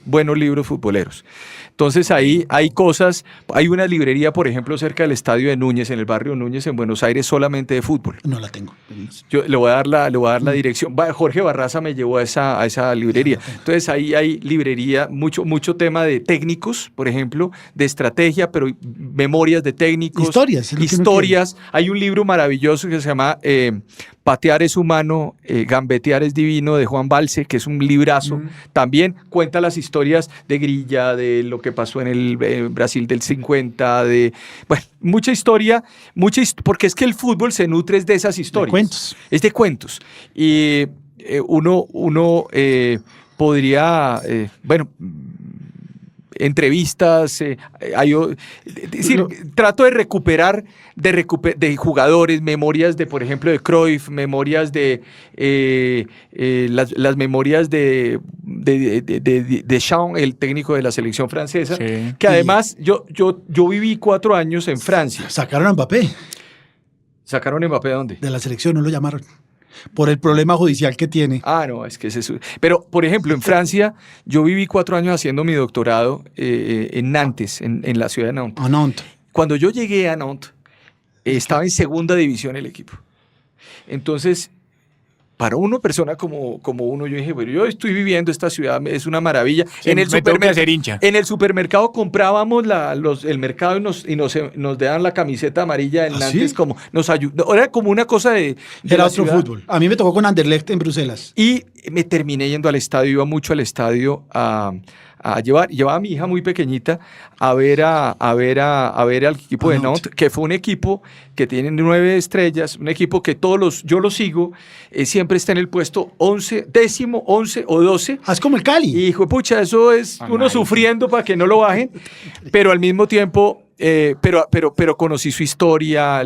buenos libros futboleros. Entonces ahí hay cosas, hay una librería, por ejemplo, cerca del estadio de Núñez, en el barrio Núñez, en Buenos Aires, solamente de fútbol. No la tengo. Yo le voy a dar la dirección. Jorge Barraza me llevó a esa librería. Entonces ahí hay librería, mucho tema de técnicos, por ejemplo, de estrategia, pero memorias de técnicos. Historias. Hay un libro maravilloso que se llama Patear es humano, gambetear es divino, de Juan Balse, que es un librazo. También cuenta las historias de Grilla, de lo que pasó en el Brasil del 50, bueno, mucha historia, porque es que el fútbol se nutre de esas historias. De cuentos. Es de cuentos. Y uno podría, entrevistas, es decir, trato de recuperar de jugadores, memorias de, por ejemplo, de Cruyff, memorias de las memorias de Deschamps, el técnico de la selección francesa, Sí. que además yo viví 4 años en Francia. Sacaron a Mbappé ¿Sacaron a Mbappé de dónde? de la selección, no lo llamaron. Por el problema judicial que tiene. Ah, no, es que es eso. Pero, por ejemplo, en Francia, yo viví 4 años haciendo mi doctorado en Nantes, en la ciudad de Nantes. A Nantes. Cuando yo llegué a Nantes, estaba en segunda división el equipo. Entonces, para una persona como uno, yo dije, bueno, yo estoy viviendo esta ciudad, es una maravilla. Sí, me tengo que hacer hincha. En el supermercado comprábamos el mercado y nos daban la camiseta amarilla en ¿Ah, Nantes, sí? como nos ayudó. Era como una cosa de Era la otro ciudad. fútbol. A mí me tocó con Anderlecht en Bruselas. Y me terminé yendo al estadio, iba mucho al estadio llevaba a mi hija muy pequeñita a ver al equipo de Nantes, que fue un equipo que tiene 9 estrellas, un equipo que yo lo sigo, siempre está en el puesto 11, 10º, 11 o 12. Es como el Cali. Y hijo de pucha, eso es uno sufriendo para que no lo bajen, pero al mismo tiempo, pero conocí su historia,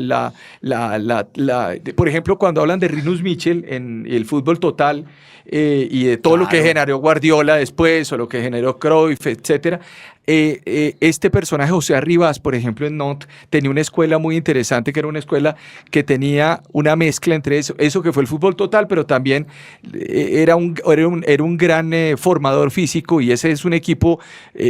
por ejemplo, cuando hablan de Rinus Michel en el fútbol total, y de todo lo que generó Guardiola después, o lo que generó Cruyff, etcétera. Este personaje, José Arribas, por ejemplo, en Nantes, tenía una escuela muy interesante, que era una escuela que tenía una mezcla entre eso que fue el fútbol total, pero también era un gran formador físico, y ese es un equipo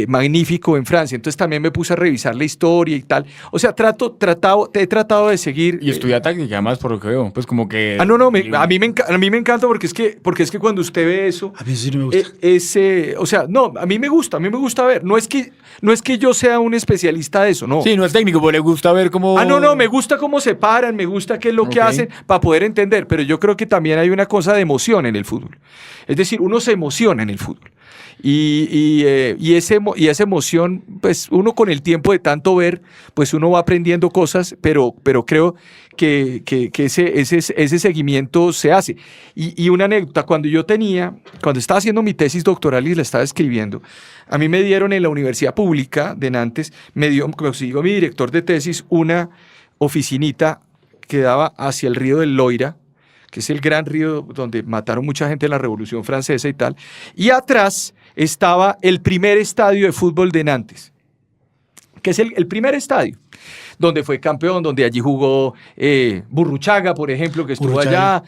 magnífico en Francia. Entonces también me puse a revisar la historia y tal. O sea, he tratado de seguir. Y estudia táctica, además, por lo que veo. Pues como que... No, a mí me encanta porque es que cuando usted ve eso, A mí eso sí no me gusta. a mí me gusta ver. No es que yo sea un especialista de eso, no. Sí, no es técnico, pero le gusta ver cómo... No, me gusta cómo se paran, me gusta qué es lo que hacen para poder entender, pero yo creo que también hay una cosa de emoción en el fútbol. Es decir, uno se emociona en el fútbol. Y esa emoción, pues uno con el tiempo de tanto ver, pues uno va aprendiendo cosas, pero creo que ese seguimiento se hace. Y una anécdota, cuando estaba haciendo mi tesis doctoral y la estaba escribiendo, a mí me dieron en la Universidad Pública de Nantes, consiguió mi director de tesis una oficinita que daba hacia el río del Loira, que es el gran río donde mataron mucha gente en la Revolución Francesa y tal, y atrás estaba el primer estadio de fútbol de Nantes, que es el primer estadio, donde fue campeón, donde allí jugó Burruchaga, por ejemplo, que estuvo allá,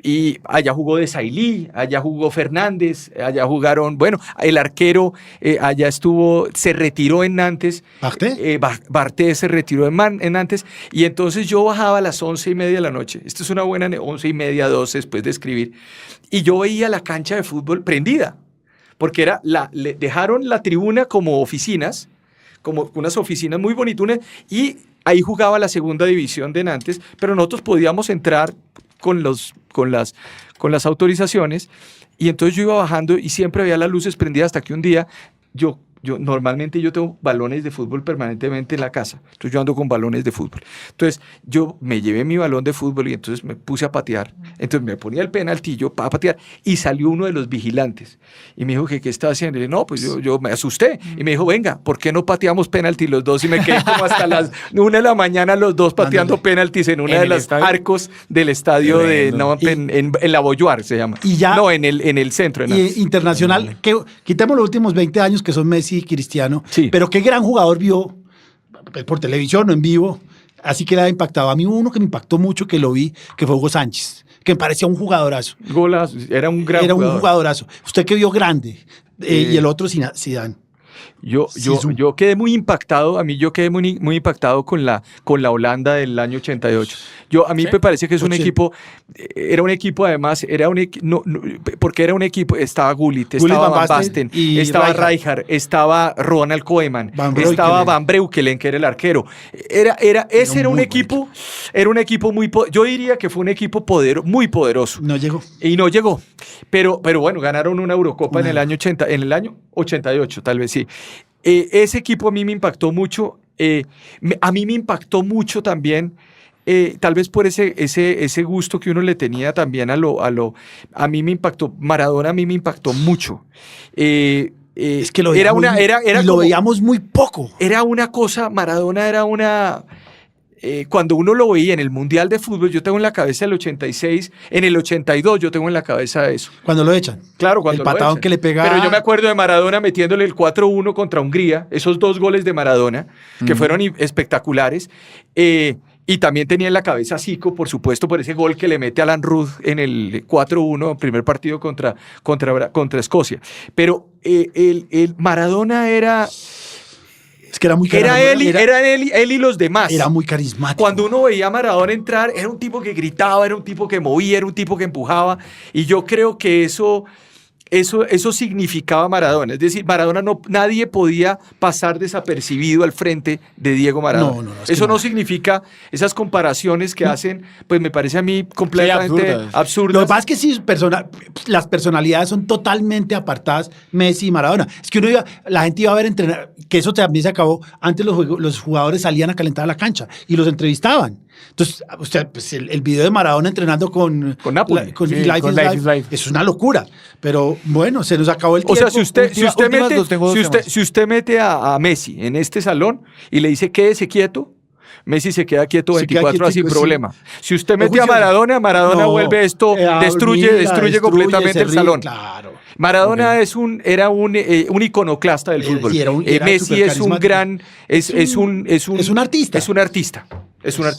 y allá jugó Desailly, allá jugó Fernández, allá jugaron, el arquero allá se retiró en Nantes. ¿Barté? Barté se retiró en Nantes, y entonces yo bajaba a las 11:30 de la noche, esto es una buena 11:30, 12 después de escribir, y yo veía la cancha de fútbol prendida, porque le dejaron la tribuna como oficinas, como unas oficinas muy bonitunas, y ahí jugaba la segunda división de Nantes, pero nosotros podíamos entrar con las autorizaciones, y entonces yo iba bajando y siempre había las luces prendidas, hasta que un día normalmente yo tengo balones de fútbol permanentemente en la casa, entonces yo ando con balones de fútbol. Entonces yo me llevé mi balón de fútbol y entonces me puse a patear, entonces me ponía el penaltillo para patear, y salió uno de los vigilantes y me dijo que qué estaba haciendo. Y le dije, no, pues yo me asusté, y me dijo, venga, ¿por qué no pateamos penalti los dos? Y me quedé como hasta las 1 de la mañana los dos pateando penaltis en una de las arcos del estadio de en la Boulevard se llama. Y ya, no, en el centro de Nantes. Y internacional, quitemos los últimos 20 años que son Messi y Cristiano, Sí. pero qué gran jugador vio por televisión o en vivo, así que le ha impactado. A mí uno que me impactó mucho, que lo vi, que fue Hugo Sánchez, que me parecía un jugadorazo. Golazo, era un gran Era jugador. un jugadorazo. Usted que vio grande, y el otro Zidane. Yo quedé muy impactado, yo quedé muy impactado con la Holanda del año 88. A mí me parece que es un equipo, era un equipo además, porque era un equipo, estaba Gullit, estaba Van Basten, estaba Rijkaard, estaba Ronald Koeman, estaba Van Breukelen, que era el arquero. Ese era un equipo, yo diría que fue un equipo muy poderoso. No llegó. Y no llegó. Pero bueno, ganaron una Eurocopa en el año 88, tal vez sí. Ese equipo a mí me impactó mucho. A mí me impactó mucho también, tal vez por ese gusto que uno le tenía también a mí me impactó, Maradona a mí me impactó mucho. Es que lo veíamos muy poco. Era una cosa, Maradona era una... cuando uno lo veía en el Mundial de Fútbol, yo tengo en la cabeza el 86, en el 82 yo tengo en la cabeza eso. Cuando lo echan. Claro, cuando el patadón lo echan. Que le pega. Pero yo me acuerdo de Maradona metiéndole el 4-1 contra Hungría, esos 2 goles de Maradona, que fueron espectaculares. Y también tenía en la cabeza a Zico, por supuesto, por ese gol que le mete a Alan Rudd en el 4-1, primer partido contra Escocia. Pero el Maradona era... Es que era muy carismático. Era él y los demás. Era muy carismático. Cuando uno veía a Maradona entrar, era un tipo que gritaba, era un tipo que movía, era un tipo que empujaba. Y yo creo que eso significaba Maradona. Es decir, Maradona nadie podía pasar desapercibido al frente de Diego Maradona. No, eso no significa esas comparaciones que hacen, pues me parece a mí completamente absurdas. Lo que pasa es que sí, las personalidades son totalmente apartadas, Messi y Maradona. Es que la gente iba a ver entrenar, que eso también se acabó. Antes los jugadores salían a calentar a la cancha y los entrevistaban. Entonces, pues el video de Maradona entrenando con Napoli, con Life is Life, es una locura. Pero bueno, se nos acabó el tiempo. O sea, si usted mete a Messi en este salón y le dice quédese quieto, Messi se queda quieto 24 horas sin problema. Si usted mete a Maradona vuelve esto, destruye completamente el salón. Claro. Maradona era un iconoclasta del fútbol. Messi es un gran, es un artista. Es un artista.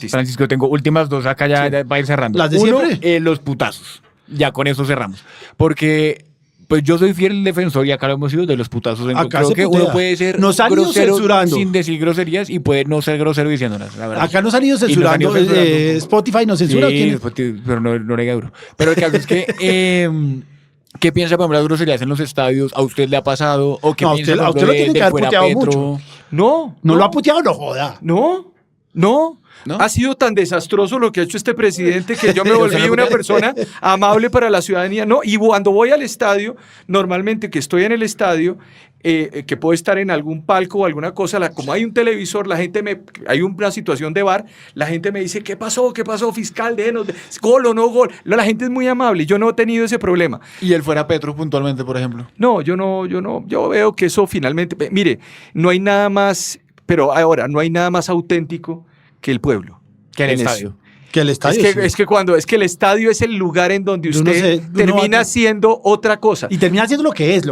Francisco, tengo últimas 2 acá ya va a ir cerrando. ¿Las de siempre? Los putazos. Ya con eso cerramos. Porque pues yo soy fiel defensor, y acá lo hemos sido, de los putazos. Creo que uno puede ser grosero sin decir groserías y puede no ser grosero diciéndolas, la verdad. Acá nos han ido censurando. Spotify nos censura. Sí, pero no le duro. Pero el caso es que... ¿qué piensa por las groserías en los estadios? ¿A usted le ha pasado? ¿O qué piensa a usted lo tiene que haber puteado mucho. No lo ha puteado, no joda. No. Ha sido tan desastroso lo que ha hecho este presidente que yo me volví una persona amable para la ciudadanía. No, y cuando voy al estadio, normalmente que estoy en el estadio, que puedo estar en algún palco o alguna cosa, como hay un televisor, hay una situación de bar, la gente me dice, ¿qué pasó, fiscal? Déjenos, ¿gol o no gol? La gente es muy amable, yo no he tenido ese problema. ¿Y él fuera Petro puntualmente, por ejemplo? No, yo veo que eso finalmente, mire, no hay nada más auténtico que el pueblo. Que el estadio. Que el estadio. Es que el estadio es el lugar en donde usted termina siendo otra cosa. Y termina siendo lo que es,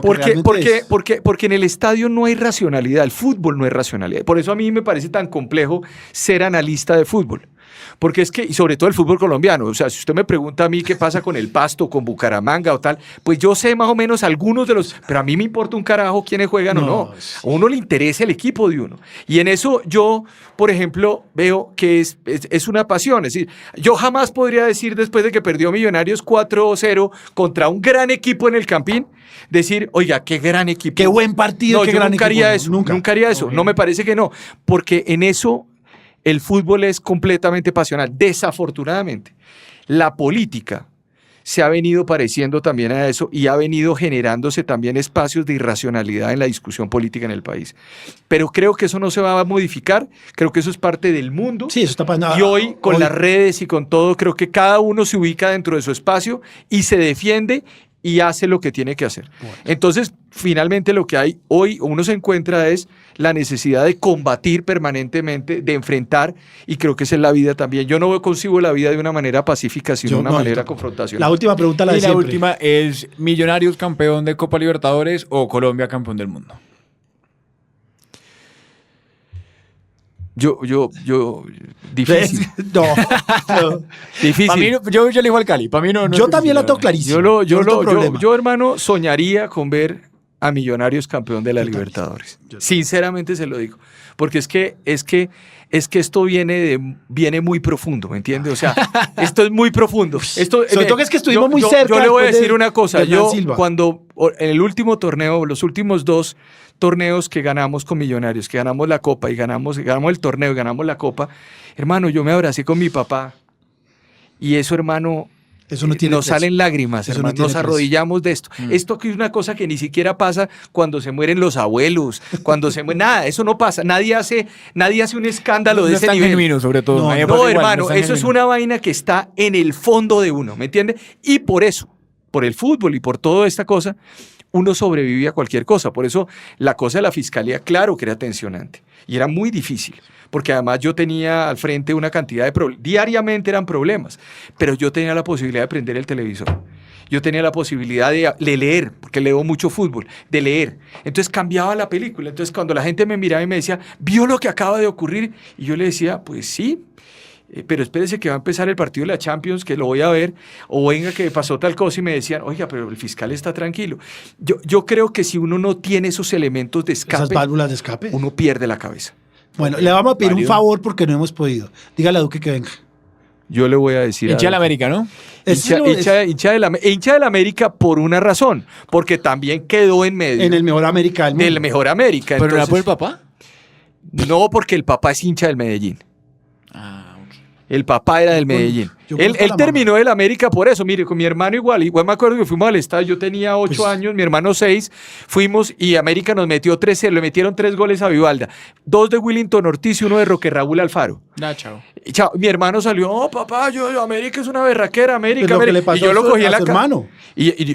porque en el estadio no hay racionalidad, el fútbol no es racionalidad. Por eso a mí me parece tan complejo ser analista de fútbol. Porque es que, y sobre todo el fútbol colombiano, o sea, si usted me pregunta a mí qué pasa con el Pasto, con Bucaramanga o tal, pues yo sé más o menos algunos de los, pero a mí me importa un carajo quiénes juegan o no. A uno le interesa el equipo de uno. Y en eso yo, por ejemplo, veo que es una pasión. Es decir, yo jamás podría decir, después de que perdió Millonarios 4-0 contra un gran equipo en el Campín, decir, oiga, qué gran equipo. Qué buen partido, qué gran equipo. Nunca haría eso. No me parece que no. Porque en eso el fútbol es completamente pasional. Desafortunadamente, la política se ha venido pareciendo también a eso y ha venido generándose también espacios de irracionalidad en la discusión política en el país. Pero creo que eso no se va a modificar, creo que eso es parte del mundo. Sí, eso está pasando. Y hoy, con las redes y con todo, creo que cada uno se ubica dentro de su espacio y se defiende y hace lo que tiene que hacer. Bueno. Entonces, finalmente lo que hay hoy, uno se encuentra es la necesidad de combatir permanentemente, de enfrentar, y creo que esa es la vida también. Yo no concibo la vida de una manera pacífica, sino de una manera confrontacional. La última pregunta la de siempre. La última es, ¿Millonarios campeón de Copa Libertadores o Colombia campeón del mundo? Difícil. No. Difícil. Para mí, yo elijo al Cali. Para mí no yo también la tengo clarísima. Yo, hermano, soñaría con ver a Millonarios campeón de la Yo también. Libertadores. Yo también. Sinceramente se lo digo. Porque es que esto viene muy profundo, ¿me entiende? O sea, esto es muy profundo. Sobre todo que es que estuvimos muy cerca Yo le voy a después de decir una cosa. Hernán Yo, Silva. cuando en el último torneo, los últimos 2 torneos que ganamos con Millonarios, que ganamos la Copa y ganamos el torneo y ganamos la Copa, hermano, yo me abracé con mi papá. Y eso, hermano, Eso no tiene nos precio. salen lágrimas, Eso no hermano. tiene Nos precio. arrodillamos de esto. Esto aquí es una cosa que ni siquiera pasa cuando se mueren los abuelos, cuando se mueren, nada, eso no pasa. Nadie hace un escándalo de No es ese tan nivel. genuino, sobre todo. No, A mí me No, pasa igual, hermano, es tan eso es genuino. una vaina que está en el fondo de uno, ¿me entiende? Y por eso, por el fútbol y por toda esta cosa, uno sobrevive a cualquier cosa. Por eso la cosa de la fiscalía, claro que era tensionante y era muy difícil, porque además yo tenía al frente una cantidad de problemas. Diariamente eran problemas, pero yo tenía la posibilidad de prender el televisor. Yo tenía la posibilidad de leer, porque leo mucho fútbol, de leer. Entonces cambiaba la película. Entonces cuando la gente me miraba y me decía, ¿vio lo que acaba de ocurrir? Y yo le decía, pues sí, pero espérese que va a empezar el partido de la Champions, que lo voy a ver, o venga que pasó tal cosa, y me decían, oiga, pero el fiscal está tranquilo. Yo creo que si uno no tiene esos elementos de Esas escape, válvulas de escape. uno pierde la cabeza. Bueno, le vamos a pedir un Mario. favor porque no hemos podido. Dígale a Duque que venga. Yo le voy a decir... Hincha de la América, ¿no? Ese no es- hincha de la América por una razón, porque también quedó en medio en el mejor América del mundo. del mejor América. ¿Pero no era Entonces, por el papá? no, porque el papá es hincha del Medellín. El papá era del Medellín. yo Él conozco a la terminó del América por eso. Mire, con mi hermano igual me acuerdo que fuimos al estadio. Yo tenía 8 Pues- años, mi hermano 6. Fuimos y América nos metió 3-0. Le metieron 3 goles a Vivalda. 2 de Willington Ortiz y 1 de Roque Raúl Alfaro. Chao. Y chao, mi hermano salió, oh papá, América es una berraquera, América. Pues lo que América". le pasó Y yo lo a su- cogí en a la su ca- hermano.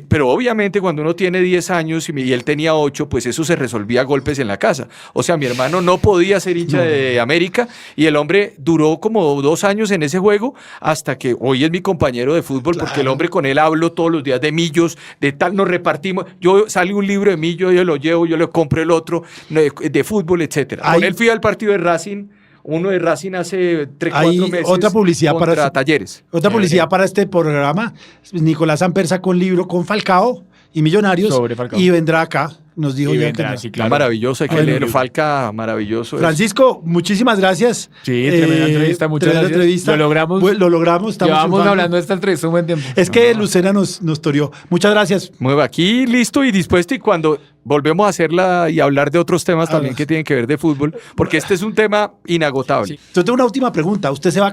Pero obviamente cuando uno tiene 10 años y él tenía 8, pues eso se resolvía a golpes en la casa. O sea, mi hermano no podía ser hincha de América y el hombre duró como 2 años en ese juego hasta que hoy es mi compañero de fútbol, porque el hombre con él hablo todos los días de Millos, de tal, nos repartimos. Yo sale un libro de Millos, yo lo llevo, yo le compro el otro, de fútbol, etcétera. Con Hay- él fui al partido de Racing. Uno de Racing hace 3-4 Hay meses. otra publicidad contra para- Talleres. Otra publicidad para este programa. Nicolás Amper sacó un libro con Falcao y Millonarios. Sobre Falcao. Y vendrá acá. Nos dijo Y ya vendrá, que no. sí, Está claro. maravilloso, hay que Bueno, leer. Falca, maravilloso. Francisco, muchísimas gracias. Sí, tremenda entrevista, muchas tremenda gracias. entrevista. Lo logramos. Pues, lo logramos. Estamos Llevamos triunfando. hablando de esta entrevista un buen tiempo. Es que Lucena nos toreó. Muchas gracias. Mueva aquí, listo y dispuesto. Y cuando volvemos a hacerla y hablar de otros temas también Hablas. que tienen que ver de fútbol, porque este es un tema inagotable. Yo tengo una última pregunta. ¿Usted se va a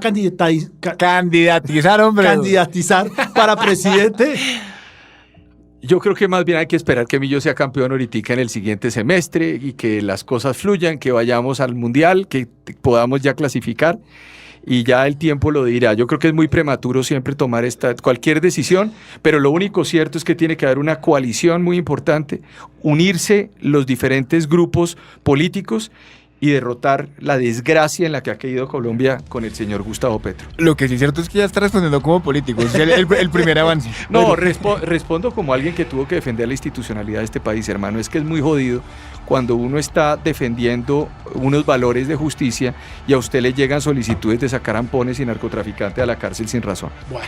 Candidatizar, hombre. candidatizar para presidente? Yo creo que más bien hay que esperar que Millo sea campeón ahorita en el siguiente semestre y que las cosas fluyan, que vayamos al Mundial, que podamos ya clasificar y ya el tiempo lo dirá. Yo creo que es muy prematuro siempre tomar cualquier decisión, pero lo único cierto es que tiene que haber una coalición muy importante, unirse los diferentes grupos políticos y derrotar la desgracia en la que ha caído Colombia con el señor Gustavo Petro. Lo que sí es cierto es que ya está respondiendo como político. Es el primer avance. No, respondo como alguien que tuvo que defender la institucionalidad de este país, hermano. Es que es muy jodido cuando uno está defendiendo unos valores de justicia y a usted le llegan solicitudes de sacar ampones y narcotraficantes a la cárcel sin razón. Bueno.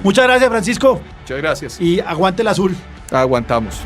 Muchas gracias, Francisco. Muchas gracias. Y aguante el azul. Aguantamos.